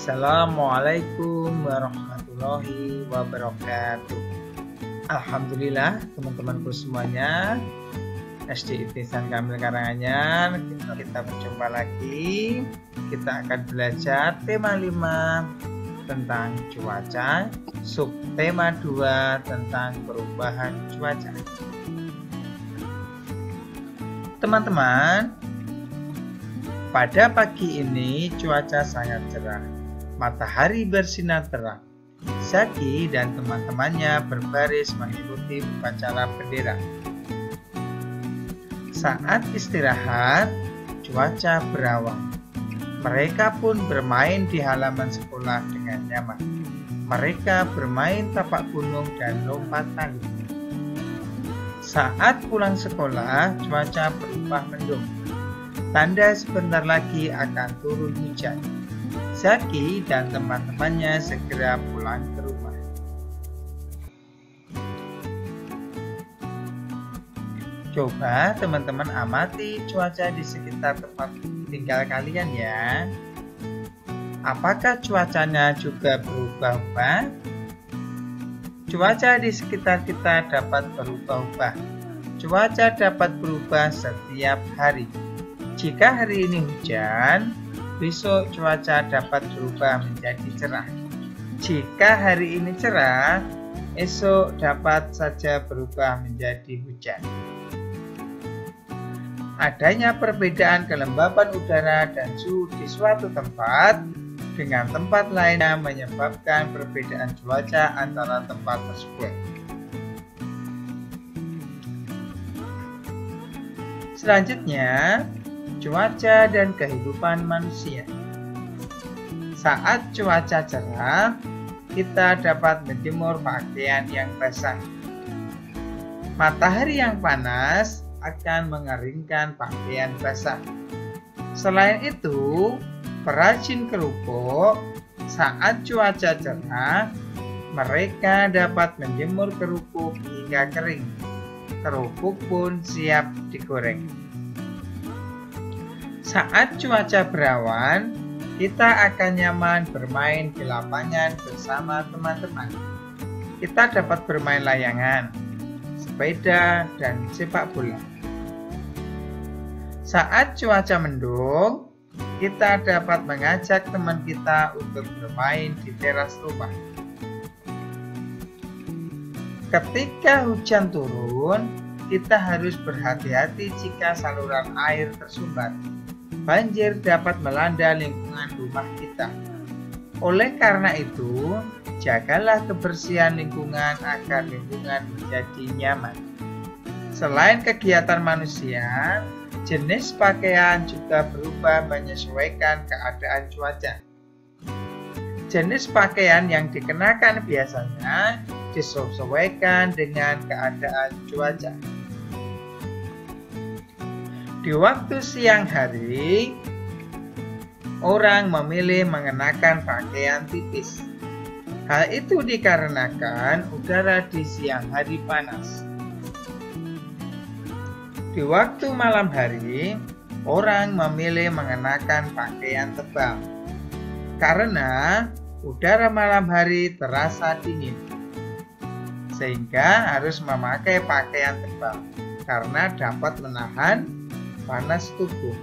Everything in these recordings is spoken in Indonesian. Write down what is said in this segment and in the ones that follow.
Assalamualaikum warahmatullahi wabarakatuh. Alhamdulillah teman-temanku semuanya, SDIT San Kamil Karanganyar, kita berjumpa lagi. Kita akan belajar tema 5 tentang cuaca, subtema 2 tentang perubahan cuaca. Teman-teman, pada pagi ini cuaca sangat cerah. Matahari bersinar terang. Zaki dan teman-temannya berbaris mengikuti upacara bendera. Saat istirahat, cuaca berawan. Mereka pun bermain di halaman sekolah dengan nyaman. Mereka bermain tapak gunung dan lompat tali. Saat pulang sekolah, cuaca berubah mendung. Tanda sebentar lagi akan turun hujan. Zaki dan teman-temannya segera pulang ke rumah. Coba teman-teman amati cuaca di sekitar tempat tinggal kalian ya. Apakah cuacanya juga berubah-ubah? Cuaca di sekitar kita dapat berubah-ubah. Cuaca dapat berubah setiap hari. Jika hari ini hujan, besok cuaca dapat berubah menjadi cerah. Jika hari ini cerah, esok dapat saja berubah menjadi hujan. Adanya perbedaan kelembapan udara dan suhu di suatu tempat dengan tempat lainnya menyebabkan perbedaan cuaca antara tempat tersebut. Selanjutnya, cuaca dan kehidupan manusia. Saat cuaca cerah, kita dapat menjemur pakaian yang basah. Matahari yang panas akan mengeringkan pakaian basah. Selain itu, perajin kerupuk saat cuaca cerah, mereka dapat menjemur kerupuk hingga kering. Kerupuk pun siap digoreng. Saat cuaca berawan, kita akan nyaman bermain di lapangan bersama teman-teman. Kita dapat bermain layangan, sepeda, dan sepak bola. Saat cuaca mendung, kita dapat mengajak teman kita untuk bermain di teras rumah. Ketika hujan turun, kita harus berhati-hati jika saluran air tersumbat. Banjir dapat melanda lingkungan rumah kita. Oleh karena itu, jagalah kebersihan lingkungan agar lingkungan menjadi nyaman. Selain kegiatan manusia, jenis pakaian juga berubah menyesuaikan keadaan cuaca. Jenis pakaian yang dikenakan biasanya disesuaikan dengan keadaan cuaca. Di waktu siang hari, orang memilih mengenakan pakaian tipis. Hal itu dikarenakan udara di siang hari panas. Di waktu malam hari, orang memilih mengenakan pakaian tebal. Karena udara malam hari terasa dingin, sehingga harus memakai pakaian tebal karena dapat menahan panas tubuh.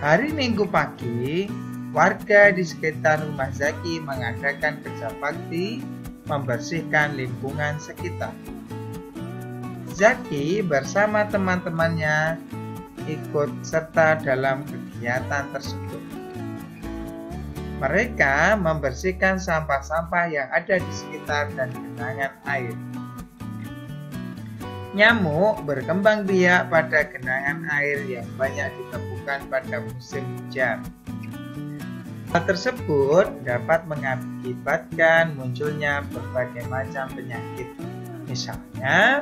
Hari Minggu pagi, warga di sekitar rumah Zaki mengadakan kerja bakti membersihkan lingkungan sekitar. Zaki bersama teman-temannya ikut serta dalam kegiatan tersebut. Mereka membersihkan sampah-sampah yang ada di sekitar dan genangan air. Nyamuk berkembang biak pada genangan air yang banyak ditemukan pada musim hujan. Hal tersebut dapat mengakibatkan munculnya berbagai macam penyakit, misalnya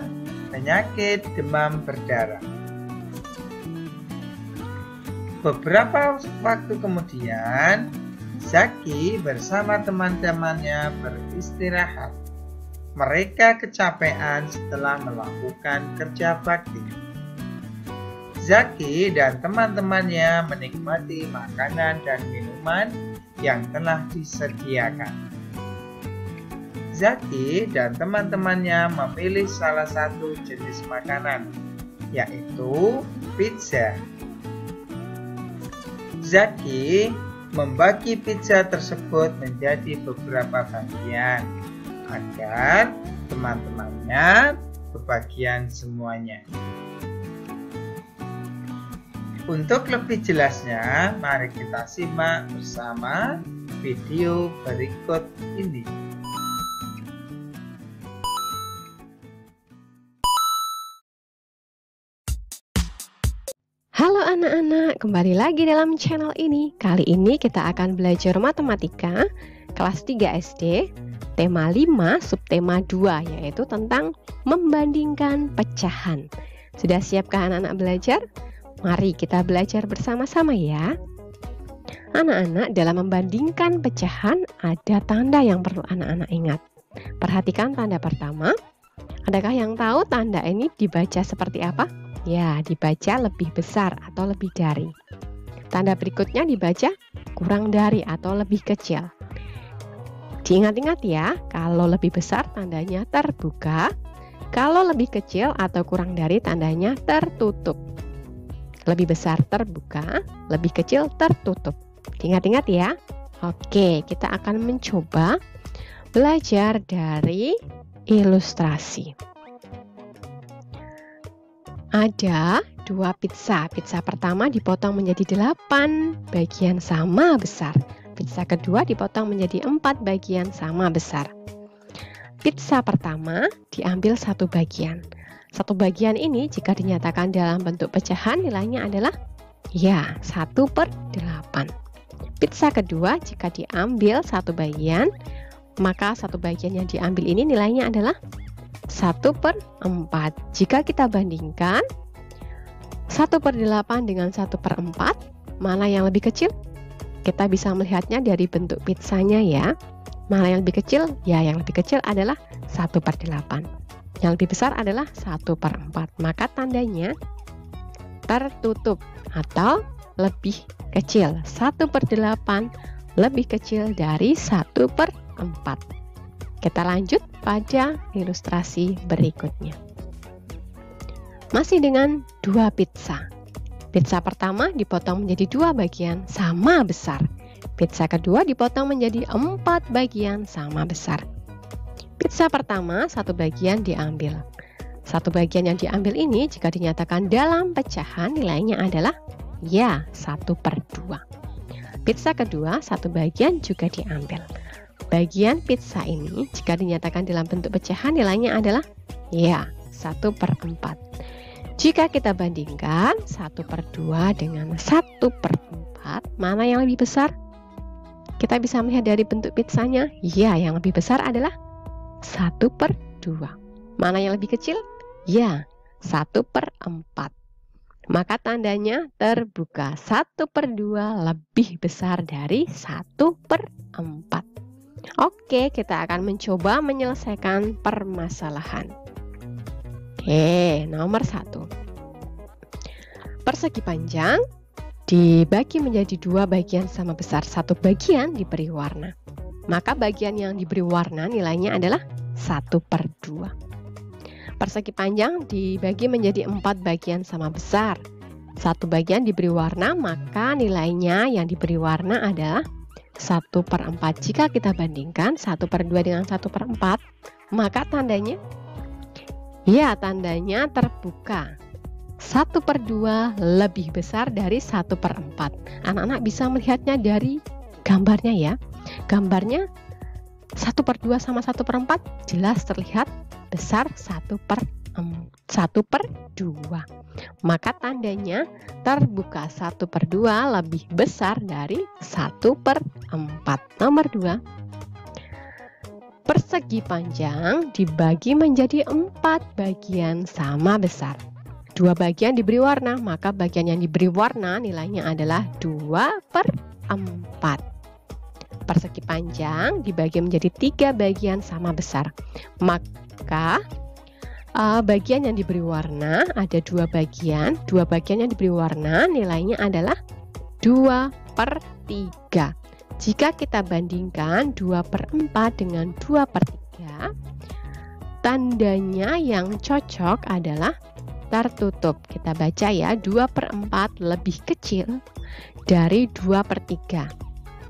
penyakit demam berdarah. Beberapa waktu kemudian, Zaki bersama teman-temannya beristirahat. Mereka kecapean setelah melakukan kerja bakti. Zaki dan teman-temannya menikmati makanan dan minuman yang telah disediakan. Zaki dan teman-temannya memilih salah satu jenis makanan, yaitu pizza. Zaki membagi pizza tersebut menjadi beberapa bagian agar teman-temannya kebagian semuanya. Untuk lebih jelasnya, mari kita simak bersama video berikut ini. Halo anak-anak, kembali lagi dalam channel ini. Kali ini kita akan belajar matematika kelas 3 SD, tema 5, subtema 2, yaitu tentang membandingkan pecahan. Sudah siapkah anak-anak belajar? Mari kita belajar bersama-sama ya. Anak-anak, dalam membandingkan pecahan ada tanda yang perlu anak-anak ingat. Perhatikan tanda pertama. Adakah yang tahu tanda ini dibaca seperti apa? Ya, dibaca lebih besar atau lebih dari. Tanda berikutnya dibaca kurang dari atau lebih kecil. Diingat-ingat ya, kalau lebih besar tandanya terbuka, kalau lebih kecil atau kurang dari tandanya tertutup. Lebih besar terbuka, lebih kecil tertutup. Diingat-ingat ya. Oke, kita akan mencoba belajar dari ilustrasi. Ada 2 pizza. Pizza pertama dipotong menjadi 8 bagian sama besar. Pizza kedua dipotong menjadi 4 bagian sama besar. Pizza pertama diambil 1 bagian. 1 bagian ini jika dinyatakan dalam bentuk pecahan nilainya adalah ya 1/8. Pizza kedua jika diambil 1 bagian, maka 1 bagian yang diambil ini nilainya adalah 1/4. Jika kita bandingkan 1/8 dengan 1/4, mana yang lebih kecil? Kita bisa melihatnya dari bentuk pizzanya ya. Mana yang lebih kecil? Ya, yang lebih kecil adalah 1/8. Yang lebih besar adalah 1/4. Maka tandanya tertutup atau lebih kecil. 1/8 lebih kecil dari 1/4. Kita lanjut pada ilustrasi berikutnya. Masih dengan 2 pizza. Pizza pertama dipotong menjadi 2 bagian sama besar. Pizza kedua dipotong menjadi 4 bagian sama besar. Pizza pertama 1 bagian diambil. 1 bagian yang diambil ini jika dinyatakan dalam pecahan nilainya adalah ya 1/2. Pizza kedua 1 bagian juga diambil. Bagian pizza ini jika dinyatakan dalam bentuk pecahan nilainya adalah ya 1/4. Jika kita bandingkan 1/2 dengan 1/4, mana yang lebih besar? Kita bisa melihat dari bentuk pizzanya, ya yang lebih besar adalah 1/2. Mana yang lebih kecil? Ya 1/4. Maka tandanya terbuka. 1/2 lebih besar dari 1/4. Oke, kita akan mencoba menyelesaikan permasalahan. Oke, nomor 1. Persegi panjang dibagi menjadi 2 bagian sama besar. 1 bagian diberi warna. Maka bagian yang diberi warna nilainya adalah 1/2. Persegi panjang dibagi menjadi 4 bagian sama besar. 1 bagian diberi warna, maka nilainya yang diberi warna adalah 1/4. Jika kita bandingkan 1/2 dengan 1/4, maka tandanya ya tandanya terbuka. 1/2 lebih besar dari 1/4. Anak-anak bisa melihatnya dari gambarnya ya. Gambarnya 1/2 sama 1/4 jelas terlihat besar 1/2. Maka tandanya terbuka. 1/2 lebih besar dari 1/4. Nomor 2. Persegi panjang dibagi menjadi 4 bagian sama besar. 2 bagian diberi warna, maka bagian yang diberi warna nilainya adalah 2/4. Persegi panjang dibagi menjadi 3 bagian sama besar. Maka Bagian yang diberi warna ada dua bagian yang diberi warna nilainya adalah 2/3. Jika kita bandingkan 2/4 dengan 2/3, tandanya yang cocok adalah tertutup. Kita baca ya, 2/4 lebih kecil dari 2/3.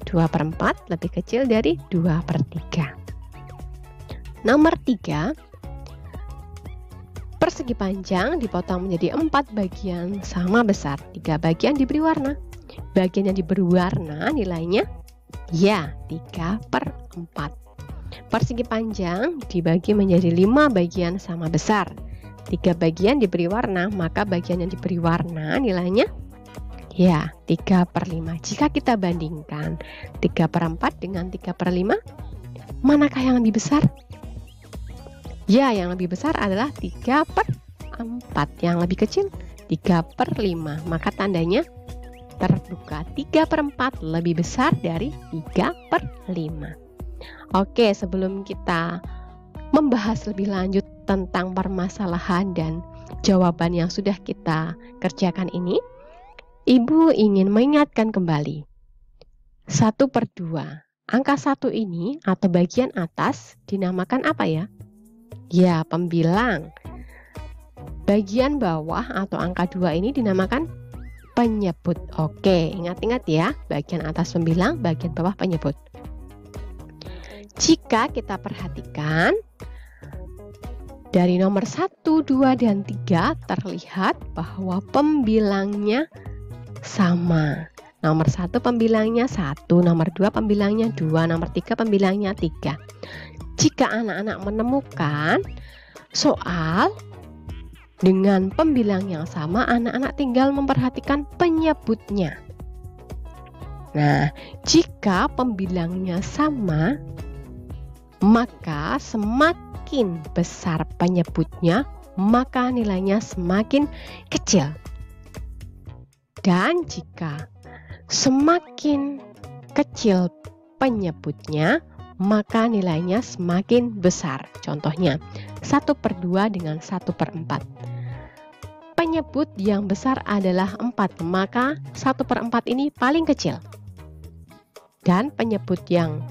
2/4 lebih kecil dari 2/3. Nomor 3, persegi panjang dipotong menjadi 4 bagian sama besar. 3 bagian diberi warna. Bagian yang diberi warna nilainya ya 3/4. Persegi panjang dibagi menjadi 5 bagian sama besar. 3 bagian diberi warna, maka bagian yang diberi warna nilainya ya 3/5. Jika kita bandingkan 3/4 dengan 3/5, manakah yang lebih besar? Ya, yang lebih besar adalah 3/4. Yang lebih kecil 3/5. Maka tandanya terbuka. 3/4 lebih besar dari 3/5. Oke, sebelum kita membahas lebih lanjut tentang permasalahan dan jawaban yang sudah kita kerjakan ini, Ibu ingin mengingatkan kembali 1/2. Angka 1 ini atau bagian atas dinamakan apa ya? Ya, pembilang. Bagian bawah atau angka 2 ini dinamakan penyebut. Oke, ingat-ingat ya, bagian atas pembilang, bagian bawah penyebut. Jika kita perhatikan dari nomor 1, 2, dan 3 terlihat bahwa pembilangnya sama. Nomor 1 pembilangnya 1, nomor 2 pembilangnya 2, nomor 3 pembilangnya 3. Jika anak-anak menemukan soal dengan pembilang yang sama, anak-anak tinggal memperhatikan penyebutnya. Nah, jika pembilangnya sama, maka semakin besar penyebutnya, maka nilainya semakin kecil. Dan jika semakin kecil penyebutnya, maka nilainya semakin besar. Contohnya 1/2 dengan 1/4. Penyebut yang besar adalah 4, maka 1/4 ini paling kecil. Dan penyebut yang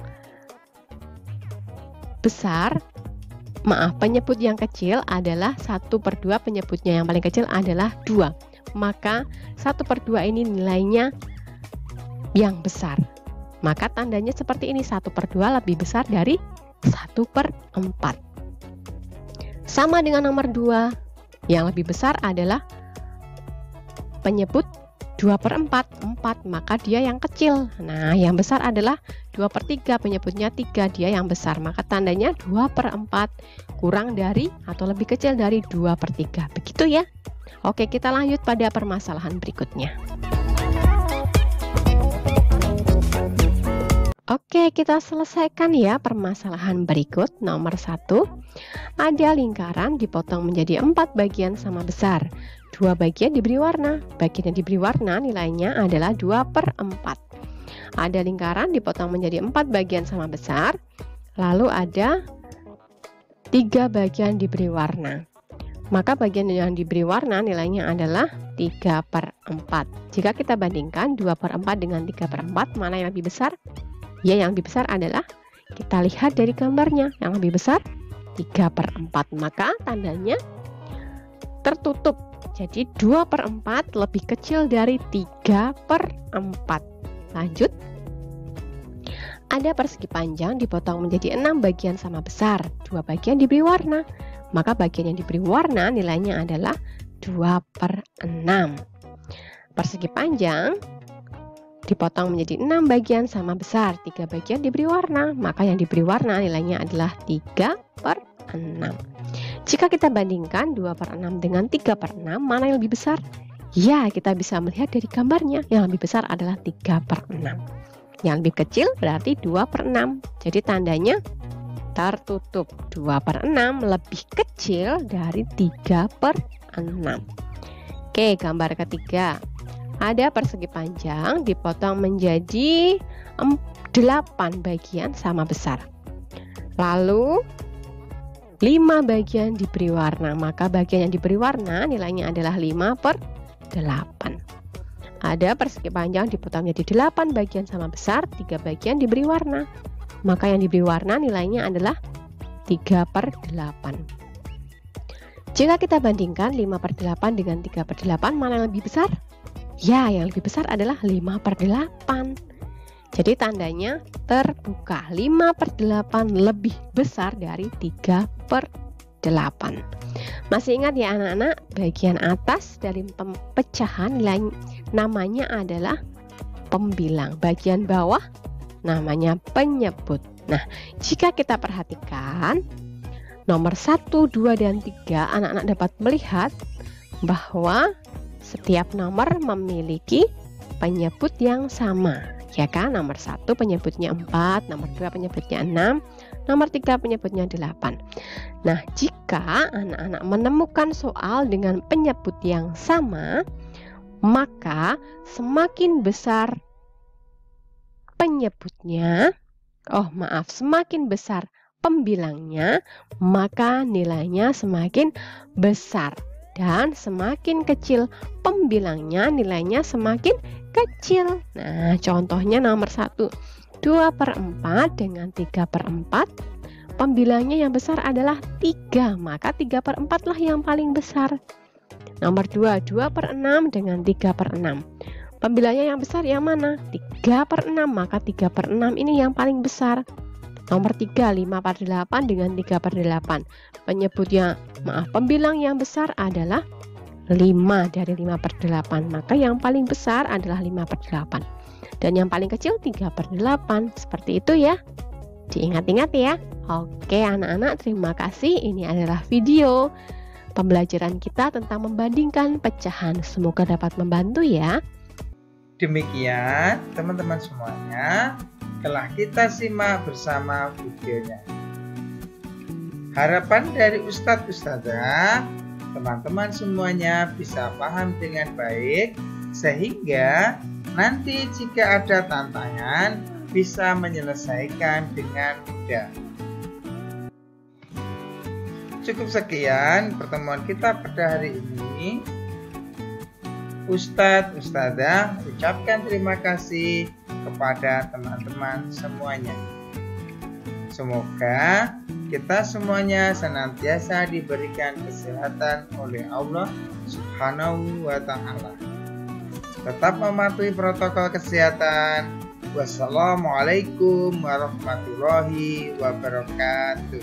besar, penyebut yang kecil adalah 1/2, penyebutnya yang paling kecil adalah 2. Maka 1/2 ini nilainya yang besar. Maka tandanya seperti ini, 1/2 lebih besar dari 1/4. Sama dengan nomor 2, yang lebih besar adalah penyebut 2/4, 4, maka dia yang kecil. Nah, yang besar adalah 2/3, penyebutnya 3, dia yang besar. Maka tandanya 2/4 kurang dari atau lebih kecil dari 2/3. Begitu ya. Oke, kita lanjut pada permasalahan berikutnya. Oke, kita selesaikan ya permasalahan berikut. Nomor 1, ada lingkaran dipotong menjadi 4 bagian sama besar. 2 bagian diberi warna. Bagian yang diberi warna nilainya adalah 2/4. Ada lingkaran dipotong menjadi 4 bagian sama besar. Lalu ada 3 bagian diberi warna. Maka bagian yang diberi warna nilainya adalah 3/4. Jika kita bandingkan 2/4 dengan 3/4, mana yang lebih besar? Ya, yang lebih besar adalah, kita lihat dari gambarnya, yang lebih besar 3/4. Maka tandanya tertutup. Jadi 2/4 lebih kecil dari 3/4. Lanjut. Ada persegi panjang dipotong menjadi 6 bagian sama besar. 2 bagian diberi warna. Maka bagian yang diberi warna nilainya adalah 2/6. Persegi panjang dipotong menjadi 6 bagian sama besar. 3 bagian diberi warna. Maka yang diberi warna nilainya adalah 3/6. Jika kita bandingkan 2/6 dengan 3/6, mana yang lebih besar? Ya, kita bisa melihat dari gambarnya. Yang lebih besar adalah 3/6. Yang lebih kecil berarti 2/6. Jadi tandanya tertutup. 2/6 lebih kecil dari 3/6. Oke, gambar ketiga. Ada persegi panjang dipotong menjadi 8 bagian sama besar. Lalu 5 bagian diberi warna, maka bagian yang diberi warna nilainya adalah 5/8. Ada persegi panjang dipotong menjadi 8 bagian sama besar, 3 bagian diberi warna, maka yang diberi warna nilainya adalah 3/8. Jika kita bandingkan 5/8 dengan 3/8, mana yang lebih besar? Ya, yang lebih besar adalah 5/8. Jadi tandanya terbuka. 5/8 lebih besar dari 3/8. Masih ingat ya anak-anak, bagian atas dari pecahan namanya adalah pembilang. Bagian bawah namanya penyebut. Nah, jika kita perhatikan nomor 1, 2, dan 3, anak-anak dapat melihat bahwa setiap nomor memiliki penyebut yang sama. Ya kan, nomor 1 penyebutnya 4, nomor 2 penyebutnya 6, nomor 3 penyebutnya 8. Nah, jika anak-anak menemukan soal dengan penyebut yang sama, maka semakin besar penyebutnya, semakin besar pembilangnya, maka nilainya semakin besar. Dan semakin kecil pembilangnya, nilainya semakin kecil. Nah, contohnya nomor 1, 2/4 dengan 3/4. Pembilangnya yang besar adalah 3, maka 3/4 lah yang paling besar. Nomor 2, 2/6 dengan 3/6. Pembilangnya yang besar yang mana? 3/6, maka 3/6 ini yang paling besar. Nomor 3, 5/8 dengan 3/8. Pembilang yang besar adalah 5 dari 5/8, maka yang paling besar adalah 5/8. Dan yang paling kecil 3/8. Seperti itu ya. Diingat-ingat ya. Oke anak-anak, terima kasih. Ini adalah video pembelajaran kita tentang membandingkan pecahan. Semoga dapat membantu ya. Demikian teman-teman semuanya, telah kita simak bersama videonya. Harapan dari Ustadz Ustadzah, teman-teman semuanya bisa paham dengan baik, sehingga nanti jika ada tantangan bisa menyelesaikan dengan mudah. Cukup sekian pertemuan kita pada hari ini. Ustadz Ustadzah ucapkan terima kasih kepada teman-teman semuanya. Semoga kita semuanya senantiasa diberikan kesehatan oleh Allah Subhanahu wa Ta'ala. Tetap mematuhi protokol kesehatan. Wassalamualaikum warahmatullahi wabarakatuh.